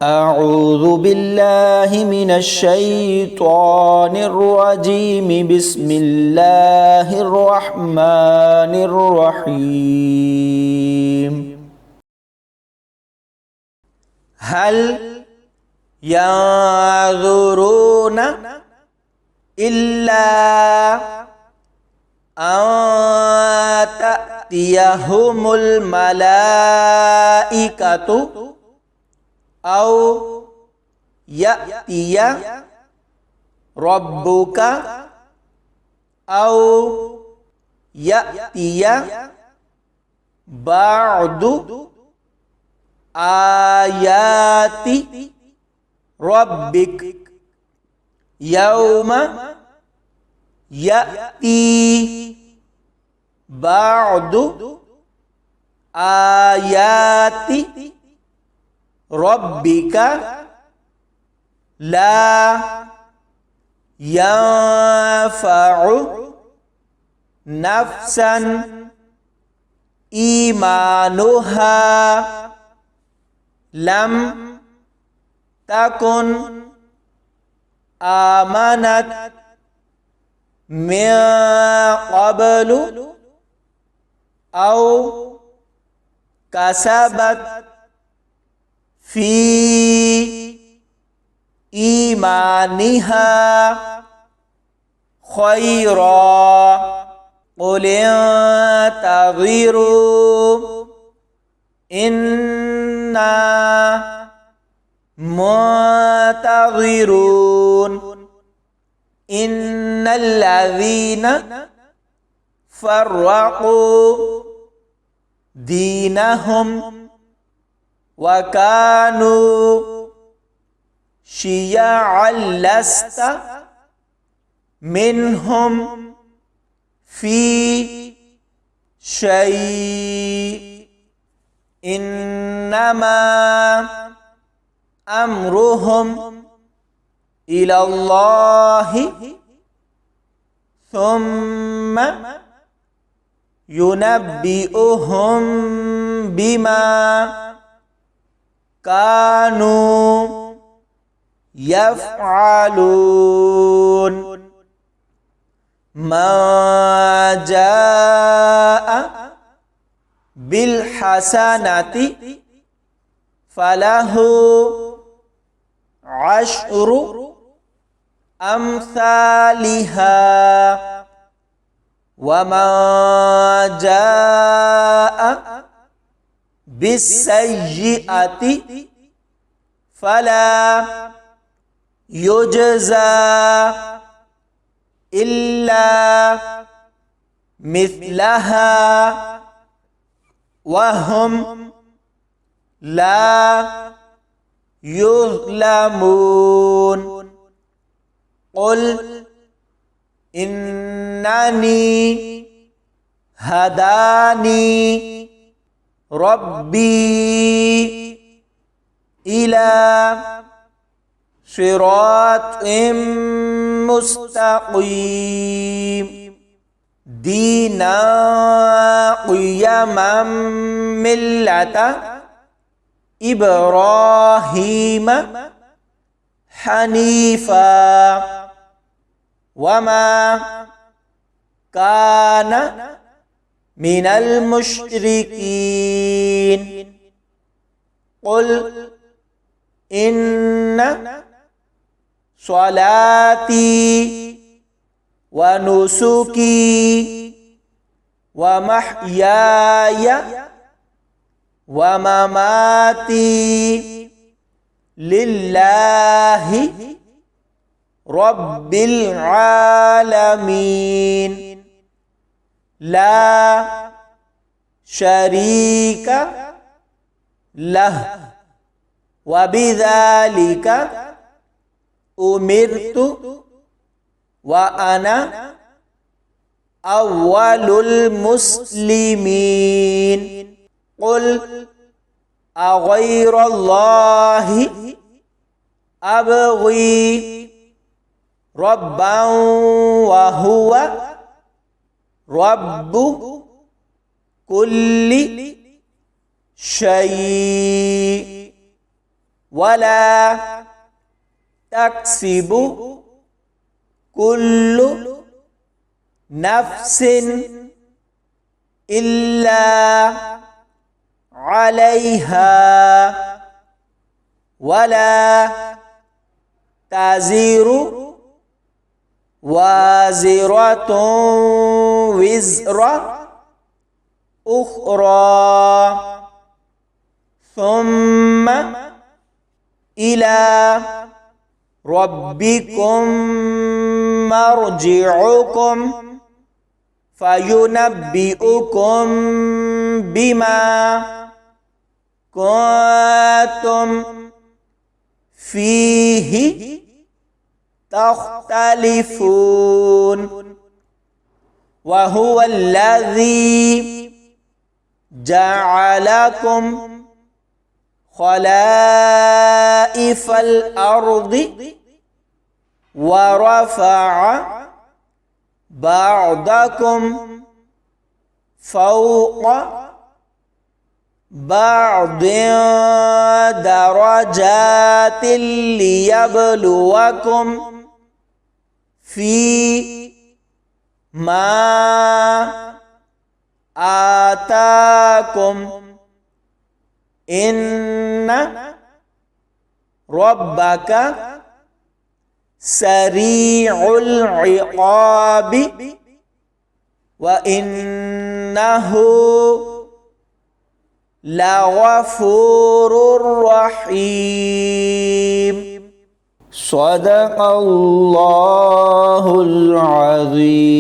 أعوذ بالله من الشيطان الرجيم بسم الله الرحمن الرحيم هل ينظرون إلا أن تأتيهم الملائكة أو يأتي ربك أو يأتي بعض آيات ربك يوم يأتي بعض آيات ربك لا ينفع نفسا إيمانها لم تكن آمنت من قبل أو كسبت في إيمانها خيرا قل انتظروا إنا منتظرون إن الذين فرقوا دينهم وكانوا شيعا لست منهم في شيء إنما أمرهم إلى الله ثم ينبئهم بما كانوا يفعلون ما جاء بالحسنة فله عشر أمثالها وما جاء بالسيئة فلا يجزى إلا مثلها وهم لا يظلمون قل إنني هداني ربي إلى صراط مستقيم دينا قيما ملة إبراهيم حنيفا وما كان من المشركين قل إن صلاتي ونسكي ومحياي ومماتي لله رب العالمين لا شريك له وبذلك أمرت وأنا أول المسلمين قل أغير الله أبغي ربا وهو رب كل شيء ولا تكسب كل نفس إلا عليها ولا تزر وازرة وزر أخرى ثم إلى ربكم مرجعكم فينبئكم بما كنتم فيه تختلفون وهو الذي جعلكم خلائف الأرض ورفع بعضكم فوق بعض درجات ليبلوكم فيما آتاكم إن ربك سريع العقاب وإنه لغفور رحيم. صدق الله العظيم.